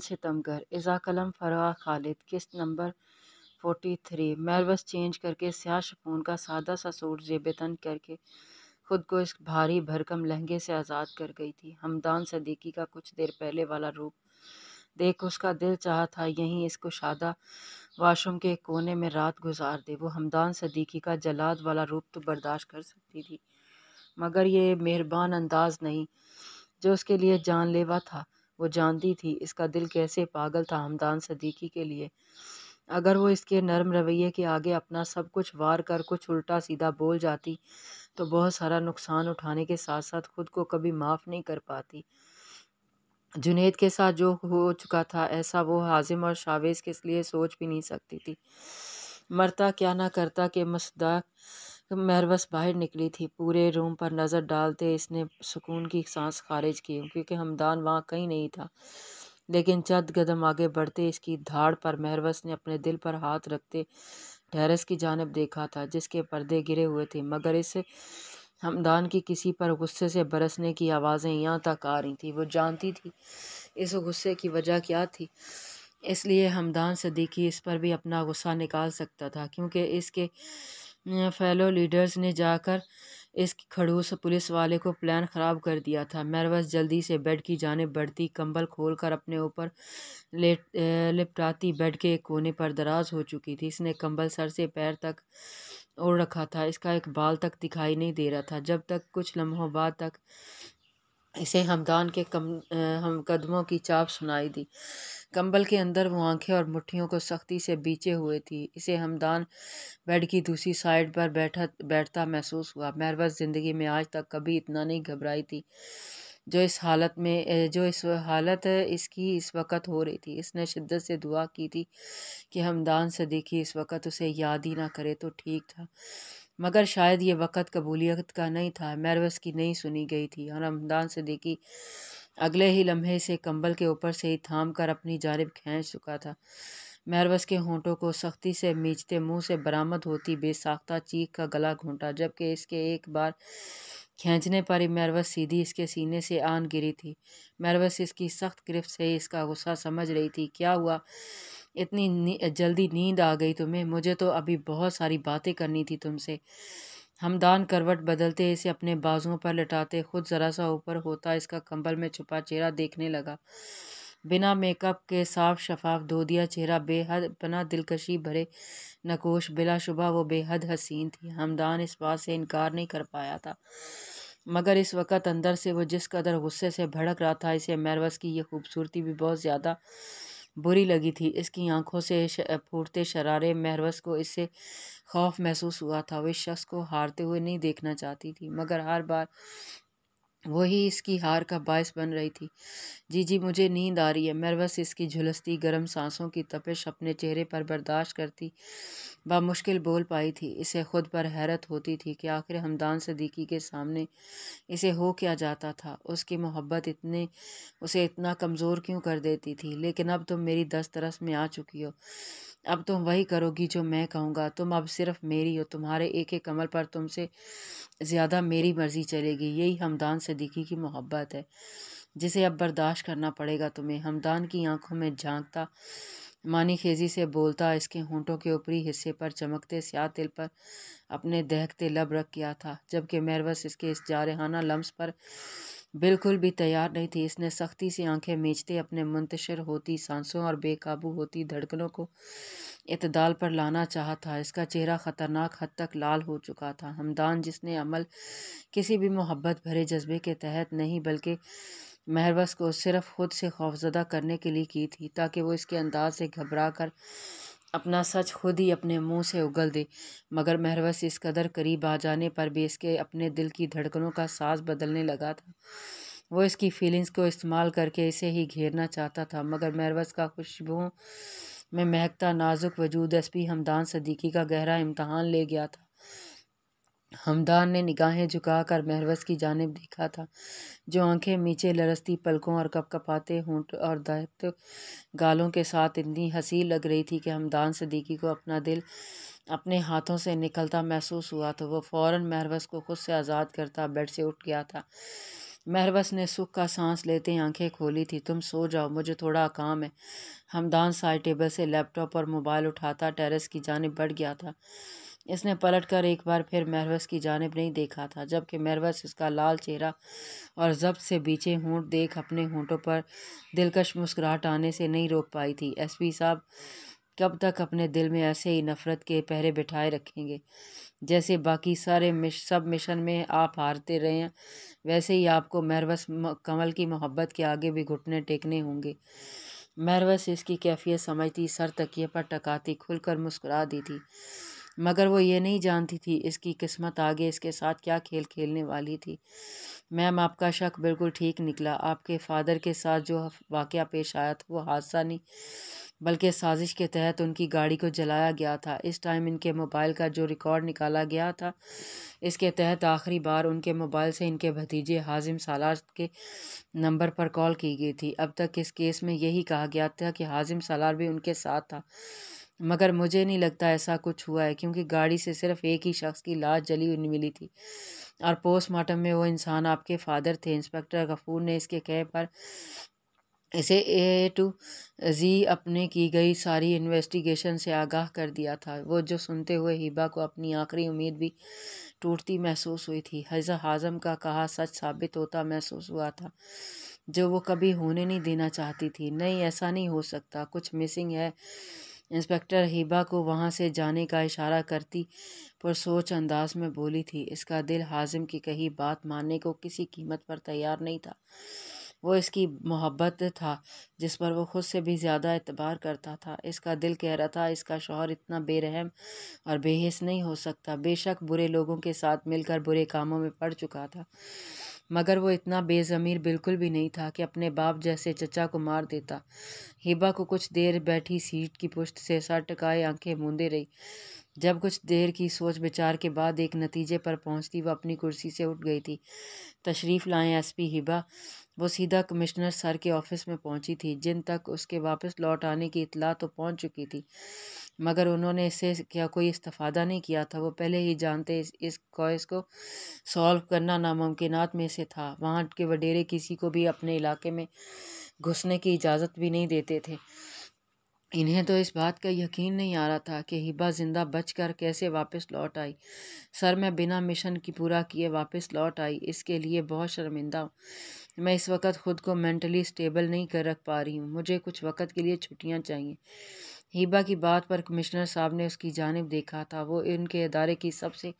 ستمگر اذا قلم فراح خالد قسط نمبر 43 مہروز چینج کر کے سیاہ شفون کا سادہ سا سوٹ زیب تن کر کے خود کو اس بھاری بھرکم لہنگے سے آزاد کر گئی تھی۔ ہمدان صدیقی کا کچھ دیر پہلے والا روپ دیکھ اس کا دل چاہا تھا یہیں اس کو شادہ واش روم کے ایک کونے میں رات گزار دے۔ وہ ہمدان صدیقی کا جلاد والا روپ تو برداشت کر سکتی تھی مگر یہ مہربان انداز نہیں جو اس کے لیے جان لیوا تھا۔ وہ جانتی تھی اس کا دل کیسے پاگل تھا ہمدان صدیقی کے لیے۔ اگر وہ اس کے نرم رویے کے آگے اپنا سب کچھ وار کر کچھ الٹا سیدھا بول جاتی تو بہت سارا نقصان اٹھانے کے ساتھ ساتھ خود کو کبھی معاف نہیں کر پاتی۔ جنید کے ساتھ جو ہو چکا تھا ایسا وہ حازم اور شاویز کے لیے سوچ بھی نہیں سکتی تھی۔ مرتا کیا نہ کرتا کہ مصداق مہروز باہر نکلی تھی۔ پورے روم پر نظر ڈالتے اس نے سکون کی سانس خارج کی کیونکہ ہمدان وہاں کہیں نہیں تھا، لیکن چند قدم آگے بڑھتے اس کی دھاڑ پر مہروز نے اپنے دل پر ہاتھ رکھتے ٹیرس کی جانب دیکھا تھا جس کے پردے گرے ہوئے تھے، مگر اس ہمدان کی کسی پر غصے سے برسنے کی آوازیں یہاں تک آ رہی تھیں۔ وہ جانتی تھی اس غصے کی وجہ کیا تھی، اس لیے ہمدان صدیقی اس پر بھی اپنا غصہ نکال سکتا تھا کیونکہ اس کے فیلو لیڈرز نے جا کر اس کھڑوس پولیس والے کو پلان خراب کر دیا تھا۔ مہروز جلدی سے بیڈ کی جانب بڑھتی، کمبل کھول کر اپنے اوپر لپٹاتی بیڈ کے ایک کونے پر دراز ہو چکی تھی۔ اس نے کمبل سر سے پیر تک اوڑھ رکھا تھا، اس کا ایک بال تک دکھائی نہیں دے رہا تھا جب تک کچھ لمحوں بعد تک اسے ہمدان کے قدموں کی چاپ سنائی دی۔ کمبل کے اندر وہ آنکھیں اور مٹھیوں کو سختی سے بیچے ہوئے تھی۔ اسے ہمدان بیڈ کی دوسری سائیڈ پر بیٹھتا محسوس ہوا۔ مہروز زندگی میں آج تک کبھی اتنا نہیں گھبرائی تھی جو اس حالت اس کی اس وقت ہو رہی تھی۔ اس نے شدت سے دعا کی تھی کہ ہمدان صدیقی اس وقت اسے یاد ہی نہ کرے تو ٹھیک تھا، مگر شاید یہ وقت قبولیت کا نہیں تھا۔ مہروز کی نہیں سنی گئی تھی اور ہمدان صدیقی اگلے ہی لمحے سے کمبل کے اوپر سے ہی تھام کر اپنی جانب کھینچ چکا تھا۔ مہروز کے ہونٹوں کو سختی سے میچتے منہ سے برآمد ہوتی بے ساختہ چیخ کا گلا گھونٹا جبکہ اس کے ایک بار کھینچنے پر ہی مہروز سیدھی اس کے سینے سے آن گری تھی۔ مہروز اس کی سخت گرفت سے اس کا غصہ سمجھ رہی تھی۔ کیا ہوا؟ اتنی جلدی نیند آ گئی تمہیں؟ مجھے تو ابھی بہت ساری باتیں کرنی تھی تم سے۔ ہمدان کروٹ بدلتے اسے اپنے بازوؤں پر لٹاتے خود ذرا سا اوپر ہوتا اس کا کمبل میں چھپا چہرہ دیکھنے لگا۔ بنا میک اپ کے صاف شفاف دودیا چہرہ بے حد پناہ دلکشی بھرے نقوش، بلا شبہ وہ بے حد حسین تھی۔ ہمدان اس بات سے انکار نہیں کر پایا تھا، مگر اس وقت اندر سے وہ جس قدر غصے سے بھڑک رہا تھا اسے مہروز کی یہ خوبصورتی بھی بہت زیادہ بری لگی تھی۔ اس کی آنکھوں سے پھوٹتے شرارے مہروز کو اس سے خوف محسوس ہوا تھا۔ وہ اس شخص کو ہارتے ہوئے نہیں دیکھنا چاہتی تھی مگر ہر بار وہی اس کی ہار کا باعث بن رہی تھی۔ جی مجھے نیند آ رہی ہے۔ مہروز اس کی جھلستی گرم سانسوں کی تپش اپنے چہرے پر برداشت کرتی بامشکل بول پائی تھی۔ اسے خود پر حیرت ہوتی تھی کہ آخر ہمدان صدیقی کے سامنے اسے ہو کیا جاتا تھا۔ اس کی محبت اسے اتنا کمزور کیوں کر دیتی تھی؟ لیکن اب تم میری دسترس میں آ چکی ہو، اب تم وہی کرو گی جو میں کہوں گا۔ تم اب صرف میری ہو، تمہارے ایک ایک عمل پر تم سے زیادہ میری مرضی چلے گی۔ یہی ہمدان صدیقی کی محبت ہے جسے اب برداشت کرنا پڑے گا تمہیں۔ ہمدان کی آنکھوں میں جھانکتا معنی خیزی سے بولتا اس کے ہونٹوں کے اوپری حصے پر چمکتے سیاہ تل پر اپنے دہکتے لب رکھ گیا تھا جبکہ مہروز اس کے اس جارحانہ لمس پر بالکل بھی تیار نہیں تھی۔ اس نے سختی سے آنکھیں میچتے اپنے منتشر ہوتی سانسوں اور بے قابو ہوتی دھڑکنوں کو اعتدال پر لانا چاہا تھا۔ اس کا چہرہ خطرناک حد تک لال ہو چکا تھا۔ ہمدان جس نے عمل کسی بھی محبت بھرے جذبے کے تحت نہیں بلکہ مہروز کو صرف خود سے خوفزدہ کرنے کے لیے کی تھی تاکہ وہ اس کے انداز سے گھبرا کر اپنا سچ خود ہی اپنے منہ سے اگل دے، مگر مہروز اس قدر قریب آ جانے پر بھی اس کے اپنے دل کی دھڑکنوں کا ساز بدلنے لگا تھا۔ وہ اس کی فیلنگز کو استعمال کر کے اسے ہی گھیرنا چاہتا تھا مگر مہروز کا خوشبوؤں میں مہکتا نازک وجود ایس پی ہمدان صدیقی کا گہرا امتحان لے گیا تھا۔ ہمدان نے نگاہیں جھکا کر مہروز کی جانب دیکھا تھا جو آنکھیں میچے لرزتی پلکوں اور کپکپاتے ہونٹ اور دہتے گالوں کے ساتھ اتنی حسین لگ رہی تھی کہ ہمدان صدیقی کو اپنا دل اپنے ہاتھوں سے نکلتا محسوس ہوا تو وہ فوراً مہروز کو خود سے آزاد کرتا بیڈ سے اٹھ گیا تھا۔ مہروس نے سکھ کا سانس لیتے ہی آنکھیں کھولی تھی۔ تم سو جاؤ، مجھے تھوڑا کام ہے۔ ہمدان سائڈ ٹیبل سے لیپ ٹاپ اور موبائل اٹھاتا ٹیرس کی جانب بڑھ گیا تھا۔ اس نے پلٹ کر ایک بار پھر مہروس کی جانب نہیں دیکھا تھا، جبکہ مہروس اس کا لال چہرہ اور ضبط سے بیچے ہونٹ دیکھ اپنے ہونٹوں پر دلکش مسکراہٹ آنے سے نہیں روک پائی تھی۔ ایس پی صاحب کب تک اپنے دل میں ایسے ہی نفرت کے پہرے بٹھائے رکھیں گے؟ جیسے باقی سب مشن میں آپ ہارتے رہے ہیں، ویسے ہی آپ کو مہروس کمل کی محبت کے آگے بھی گھٹنے ٹیکنے ہوں گے۔ مہروس اس کی کیفیت سمجھتی سر تکیے پر ٹکاتی کھل کر مسکرا دی تھی، مگر وہ یہ نہیں جانتی تھی اس کی قسمت آگے اس کے ساتھ کیا کھیل کھیلنے والی تھی۔ میم، آپ کا شک بالکل ٹھیک نکلا۔ آپ کے فادر کے ساتھ جو واقعہ پیش آیا تھا وہ حادثہ نہیں بلکہ سازش کے تحت ان کی گاڑی کو جلایا گیا تھا۔ اس ٹائم ان کے موبائل کا جو ریکارڈ نکالا گیا تھا، اس کے تحت آخری بار ان کے موبائل سے ان کے بھتیجے حازم سالار کے نمبر پر کال کی گئی تھی۔ اب تک اس کیس میں یہی کہا گیا تھا کہ حازم سالار بھی ان کے ساتھ تھا، مگر مجھے نہیں لگتا ایسا کچھ ہوا ہے، کیونکہ گاڑی سے صرف ایک ہی شخص کی لاش جلی ہوئی ملی تھی اور پوسٹ مارٹم میں وہ انسان آپ کے فادر تھے۔ انسپکٹر غفور نے اس کے کہے پر اسے اے ٹو زی اپنے کی گئی ساری انویسٹیگیشن سے آگاہ کر دیا تھا۔ وہ جو سنتے ہوئے ہیبا کو اپنی آخری امید بھی ٹوٹتی محسوس ہوئی تھی۔ حازم کا کہا سچ ثابت ہوتا محسوس ہوا تھا، جو وہ کبھی ہونے نہیں دینا چاہتی تھی۔ نہیں، ایسا نہیں ہو سکتا، کچھ مسنگ ہے۔ انسپکٹر ہیبا کو وہاں سے جانے کا اشارہ کرتی پرسوچ انداز میں بولی تھی۔ اس کا دل حازم کی کہی بات ماننے کو کسی قیمت پر تیار نہیں تھا۔ وہ اس کی محبت تھا جس پر وہ خود سے بھی زیادہ اعتبار کرتا تھا۔ اس کا دل کہہ رہا تھا اس کا شوہر اتنا بے رحم اور بے حس نہیں ہو سکتا۔ بے شک برے لوگوں کے ساتھ مل کر برے کاموں میں پڑ چکا تھا، مگر وہ اتنا بے ضمیر بالکل بھی نہیں تھا کہ اپنے باپ جیسے چچا کو مار دیتا۔ ہیبا کو کچھ دیر بیٹھی سیٹ کی پشت سے سر ٹکائے آنکھیں موندے رہی۔ جب کچھ دیر کی سوچ بچار کے بعد ایک نتیجے پر پہنچتی وہ اپنی کرسی سے اٹھ گئی تھی۔ تشریف لائیں ایس پی ہیبا۔ وہ سیدھا کمشنر سر کے آفس میں پہنچی تھی، جن تک اس کے واپس لوٹ آنے کی اطلاع تو پہنچ چکی تھی، مگر انہوں نے اس سے کیا کوئی استفادہ نہیں کیا تھا۔ وہ پہلے ہی جانتے اس کیس کو سالو کرنا ناممکنات میں سے تھا۔ وہاں کے وڈیرے کسی کو بھی اپنے علاقے میں گھسنے کی اجازت بھی نہیں دیتے تھے۔ انہیں تو اس بات کا یقین نہیں آ رہا تھا کہ ہیبا زندہ بچ کر کیسے واپس لوٹ آئی۔ سر، میں بنا مشن کی پورا کیے واپس لوٹ آئی، اس کے لیے بہت شرمندہ ہوں۔ میں اس وقت خود کو مینٹلی اسٹیبل نہیں کر رکھ پا رہی ہوں، مجھے کچھ وقت کے لیے چھٹیاں چاہیے۔ ہیبا کی بات پر کمشنر صاحب نے اس کی جانب دیکھا تھا۔ وہ ان کے ادارے کی سب سے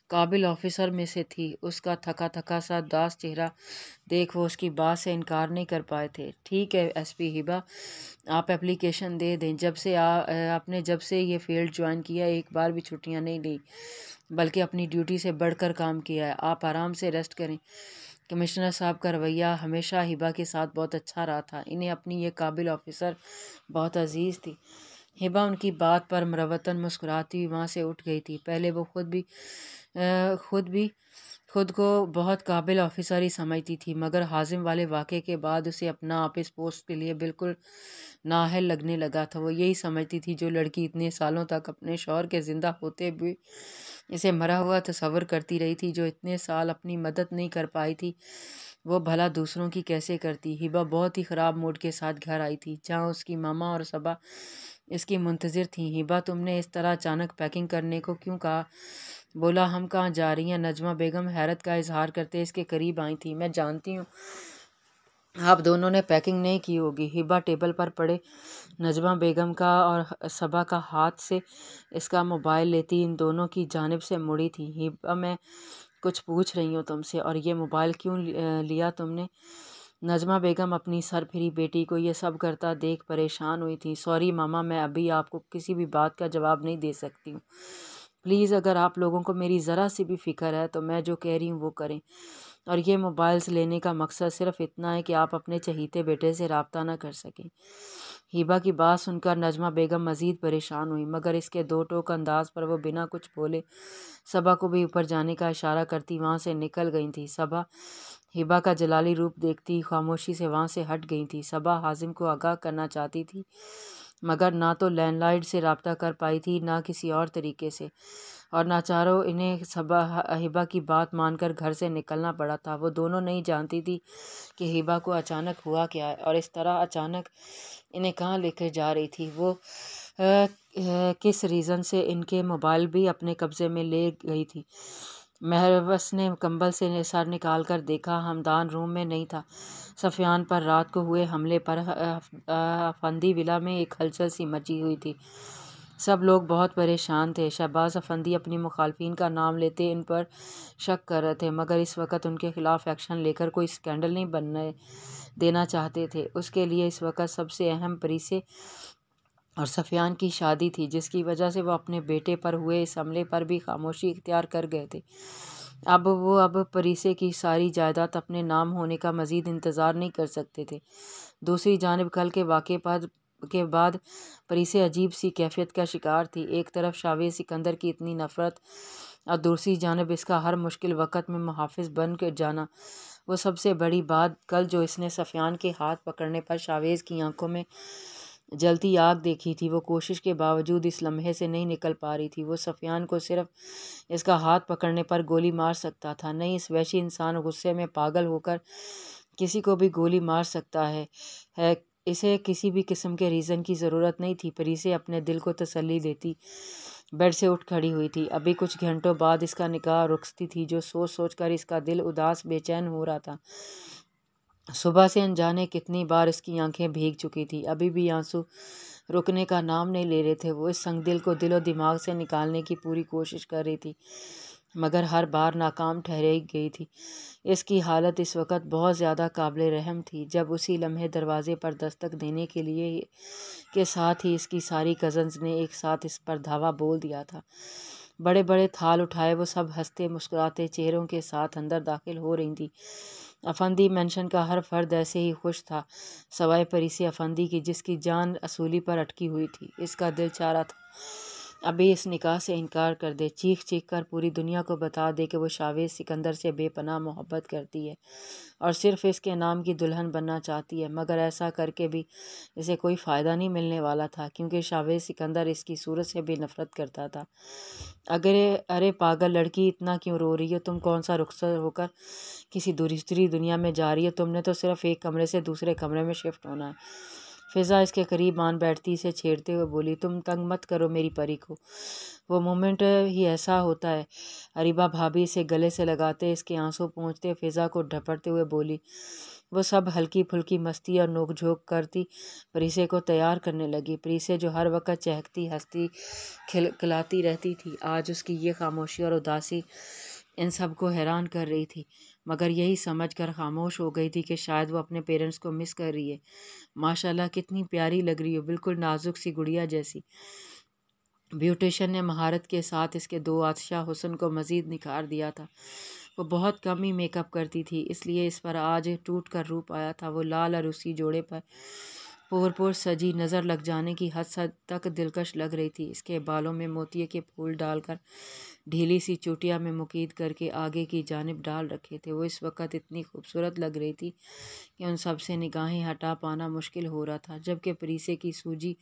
قابل آفیسر میں سے تھی۔ اس کا تھکا تھکا سا اداس چہرہ دیکھ وہ اس کی بات سے انکار نہیں کر پائے تھے۔ ٹھیک ہے ایس پی ہیبا، آپ اپلیکیشن دے دیں۔ آپ نے جب سے یہ فیلڈ جوائن کیا ایک بار بھی چھٹیاں نہیں لی، بلکہ اپنی ڈیوٹی سے بڑھ کر کام کیا ہے۔ آپ آرام سے ریسٹ کریں۔ کمشنر صاحب کا رویہ ہمیشہ ہیبا کے ساتھ بہت اچھا رہا تھا، انہیں اپنی یہ قابل آفیسر بہت عزیز تھی۔ ہیبا ان کی بات پر مروتاً مسکراتی ہوئی وہاں سے اٹھ گئی تھی۔ پہلے وہ خود کو بہت قابل آفیسر ہی سمجھتی تھی، مگر حازم والے واقعے کے بعد اسے اپنا آفس پوسٹ کے لیے بالکل نااہل لگنے لگا تھا۔ وہ یہی سمجھتی تھی جو لڑکی اتنے سالوں تک اپنے شوہر کے زندہ ہوتے بھی اسے مرا ہوا تصور کرتی رہی تھی، جو اتنے سال اپنی مدد نہیں کر پائی تھی، وہ بھلا دوسروں کی کیسے کرتی۔ ہیبا بہت ہی خراب موڈ کے ساتھ گھر آئی تھی، جہاں اس کی ماما اور صبا اس کی منتظر تھیں۔ ہیبا، تم نے اس طرح اچانک پیکنگ کرنے کو کیوں کہا؟ بولا، ہم کہاں جا رہی ہیں؟ نجمہ بیگم حیرت کا اظہار کرتے اس کے قریب آئی تھیں۔ میں جانتی ہوں آپ دونوں نے پیکنگ نہیں کی ہوگی۔ ہیبا ٹیبل پر پڑے نجمہ بیگم کا اور صبا کا ہاتھ سے اس کا موبائل لیتی ان دونوں کی جانب سے مڑی تھی۔ ہیبا، میں کچھ پوچھ رہی ہوں تم سے، اور یہ موبائل کیوں لیا تم نے؟ نجمہ بیگم اپنی سر پھری بیٹی کو یہ سب کرتا دیکھ پریشان ہوئی تھی۔ سوری ماما، میں ابھی آپ کو کسی بھی بات کا جواب نہیں دے سکتی ہوں۔ پلیز، اگر آپ لوگوں کو میری ذرا سی بھی فکر ہے تو میں جو کہہ رہی ہوں وہ کریں، اور یہ موبائلز لینے کا مقصد صرف اتنا ہے کہ آپ اپنے چہیتے بیٹے سے رابطہ نہ کر سکیں۔ ہیبا کی بات سن کر نجمہ بیگم مزید پریشان ہوئی، مگر اس کے دو ٹوک انداز پر وہ بنا کچھ بولے صبا کو بھی اوپر جانے کا اشارہ کرتی وہاں سے نکل گئی تھی۔ صبا ہیبا کا جلالی روپ دیکھتی خاموشی سے وہاں سے ہٹ گئی تھی۔ صبا حازم کو آگاہ کرنا چاہتی تھی مگر نہ تو لینڈ لائن سے رابطہ کر پائی تھی نہ کسی اور طریقے سے، اور ناچاروں انہیں ہبہ کی بات مان کر گھر سے نکلنا پڑا تھا۔ وہ دونوں نہیں جانتی تھی کہ ہبہ کو اچانک ہوا کیا ہے اور اس طرح اچانک انہیں کہاں لے کر جا رہی تھی۔ وہ کس ریزن سے ان کے موبائل بھی اپنے قبضے میں لے گئی تھی۔ مہروش نے کمبل سے سر نکال کر دیکھا، ہمدان روم میں نہیں تھا۔ سفیان پر رات کو ہوئے حملے پر افندی ولا میں ایک ہلچل سی مچی ہوئی تھی۔ سب لوگ بہت پریشان تھے۔ شہباز افندی اپنی مخالفین کا نام لیتے ان پر شک کر رہے تھے، مگر اس وقت ان کے خلاف ایکشن لے کر کوئی اسکینڈل نہیں بننے دینا چاہتے تھے۔ اس کے لیے اس وقت سب سے اہم پریسے اور سفیان کی شادی تھی، جس کی وجہ سے وہ اپنے بیٹے پر ہوئے اس حملے پر بھی خاموشی اختیار کر گئے تھے۔ اب پریسے کی ساری جائیداد اپنے نام ہونے کا مزید انتظار نہیں کر سکتے تھے۔ دوسری جانب کل کے واقعے کے بعد پریسے عجیب سی کیفیت کا شکار تھی۔ ایک طرف شاویز سکندر کی اتنی نفرت اور دوسری جانب اس کا ہر مشکل وقت میں محافظ بن کر جانا۔ وہ سب سے بڑی بات، کل جو اس نے سفیان کے ہاتھ پکڑنے پر شاویز کی آنکھوں میں جلتی آگ دیکھی تھی، وہ کوشش کے باوجود اس لمحے سے نہیں نکل پا رہی تھی۔ وہ سفیان کو صرف اس کا ہاتھ پکڑنے پر گولی مار سکتا تھا، نہیں اس وحشی انسان غصے میں پاگل ہو کر کسی کو بھی گولی مار سکتا ہے۔ اسے کسی بھی قسم کے ریزن کی ضرورت نہیں تھی۔ پریسے اپنے دل کو تسلی دیتی بیڈ سے اٹھ کھڑی ہوئی تھی۔ ابھی کچھ گھنٹوں بعد اس کا نکاح رخصتی تھی، جو سوچ سوچ کر اس کا دل اداس بے چین ہو رہا تھا۔ صبح سے انجانے کتنی بار اس کی آنکھیں بھیگ چکی تھی، ابھی بھی آنسو رکنے کا نام نہیں لے رہے تھے۔ وہ اس سنگ دل کو دل و دماغ سے نکالنے کی پوری کوشش کر رہی تھی، مگر ہر بار ناکام ٹھہرائی گئی تھی۔ اس کی حالت اس وقت بہت زیادہ قابل رحم تھی، جب اسی لمحے دروازے پر دستک دینے کے ساتھ ہی اس کی ساری کزنز نے ایک ساتھ اس پر دھاوا بول دیا تھا۔ بڑے بڑے تھال اٹھائے وہ سب ہنستے مسکراتے چہروں کے ساتھ اندر داخل ہو رہی تھیں۔ افندی مینشن کا ہر فرد ایسے ہی خوش تھا، سوائے پریسے افندی کی، جس کی جان اصولی پر اٹکی ہوئی تھی۔ اس کا دل چاہ رہا تھا ابھی اس نکاح سے انکار کر دے، چیخ چیخ کر پوری دنیا کو بتا دے کہ وہ شاویز سکندر سے بے پناہ محبت کرتی ہے اور صرف اس کے نام کی دلہن بننا چاہتی ہے، مگر ایسا کر کے بھی اسے کوئی فائدہ نہیں ملنے والا تھا، کیونکہ شاویز سکندر اس کی صورت سے بھی نفرت کرتا تھا۔ ارے پاگل لڑکی، اتنا کیوں رو رہی ہو؟ تم کون سا رخصت ہو کر کسی دوسری دنیا میں جا رہی ہے؟ تم نے تو صرف ایک کمرے سے دوسرے کمرے میں شفٹ ہونا ہے۔ فضا اس کے قریب آن بیٹھتی اسے چھیڑتے ہوئے بولی، تم تنگ مت کرو میری پری کو، وہ مومنٹ ہی ایسا ہوتا ہے۔ اریبہ بھابھی اسے گلے سے لگاتے اس کے آنسو پونچھتے فضا کو ڈھپڑتے ہوئے بولی۔ وہ سب ہلکی پھلکی مستی اور نوک جھوک کرتی پریسے کو تیار کرنے لگی۔ پریسے جو ہر وقت چہکتی ہنستی کھلکھلاتی رہتی تھی، آج اس کی یہ خاموشی اور اداسی ان سب کو حیران کر رہی تھی، مگر یہی سمجھ کر خاموش ہو گئی تھی کہ شاید وہ اپنے پیرنٹس کو مس کر رہی ہے۔ ماشاءاللہ کتنی پیاری لگ رہی ہو، بالکل نازک سی گڑیا جیسی۔ بیوٹیشن نے مہارت کے ساتھ اس کے دو آتشہ حسن کو مزید نکھار دیا تھا۔ وہ بہت کم ہی میک اپ کرتی تھی، اس لیے اس پر آج ٹوٹ کر روپ آیا تھا۔ وہ لال عروسی جوڑے پر پور سجی نظر لگ جانے کی حد تک دلکش لگ رہی تھی۔ اس کے بالوں میں موتیے کے پھول ڈال کر ڈھیلی سی چوٹیاں میں مقید کر کے آگے کی جانب ڈال رکھے تھے۔ وہ اس وقت اتنی خوبصورت لگ رہی تھی کہ ان سب سے نگاہیں ہٹا پانا مشکل ہو رہا تھا، جبکہ پریسے کی سوجی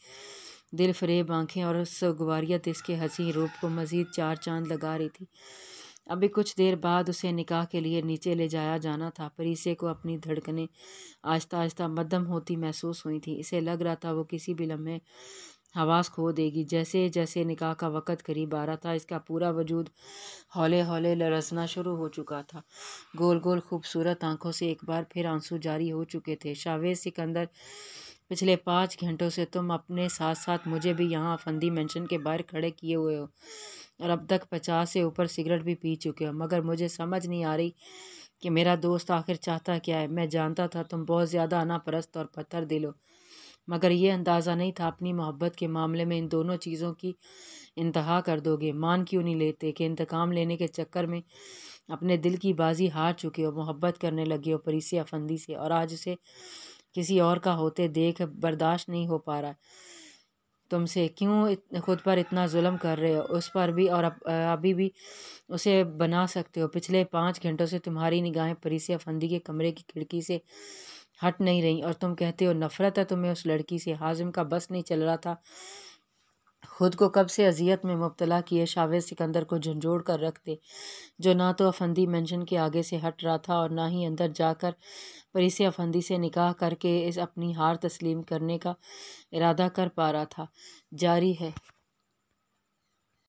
دل فریب آنکھیں اور سگواریت اس کے حسین روپ کو مزید چار چاند لگا رہی تھی۔ ابھی کچھ دیر بعد اسے نکاح کے لیے نیچے لے جایا جانا تھا۔ پریسے کو اپنی دھڑکنیں آہستہ آہستہ مدھم ہوتی محسوس ہوئی تھیں۔ اسے لگ رہا تھا وہ کسی بھی لمحے حواس کھو دے گی۔ جیسے جیسے نکاح کا وقت قریب آ رہا تھا، اس کا پورا وجود ہولے ہولے لرزنا شروع ہو چکا تھا۔ گول گول خوبصورت آنکھوں سے ایک بار پھر آنسو جاری ہو چکے تھے۔ شاویز سکندر، پچھلے 5 گھنٹوں سے تم اپنے ساتھ ساتھ مجھے بھی یہاں افندی مینشن کے باہر کھڑے کیے ہوئے ہو، اور اب تک 50 سے اوپر سگریٹ بھی پی چکے ہو، مگر مجھے سمجھ نہیں آ رہی کہ میرا دوست آخر چاہتا کیا ہے۔ میں جانتا تھا تم بہت زیادہ انا پرست اور پتھر دل ہو، مگر یہ اندازہ نہیں تھا اپنی محبت کے معاملے میں ان دونوں چیزوں کی انتہا کر دو گے۔ مان کیوں نہیں لیتے کہ انتقام لینے کے چکر میں اپنے دل کی بازی ہار چکے ہو، محبت کرنے لگے ہو پریسے افندی سے، اور آج اسے کسی اور کا ہوتے دیکھ برداشت نہیں ہو پا رہا تم سے۔ کیوں خود پر اتنا ظلم کر رہے ہو، اس پر بھی، اور ابھی بھی اسے بنا سکتے ہو۔ پچھلے 5 گھنٹوں سے تمہاری نگاہیں پریسے افندی کے کمرے کی کھڑکی سے ہٹ نہیں رہی، اور تم کہتے ہو نفرت ہے تمہیں اس لڑکی سے۔ حازم کا بس نہیں چل رہا تھا، خود کو کب سے اذیت میں مبتلا کیے شاویز سکندر کو جھنجھوڑ کر رکھتے، جو نہ تو افندی مینشن کے آگے سے ہٹ رہا تھا اور نہ ہی اندر جا کر پریسے افندی سے نکاح کر کے اپنی ہار تسلیم کرنے کا ارادہ کر پا رہا تھا۔ جاری ہے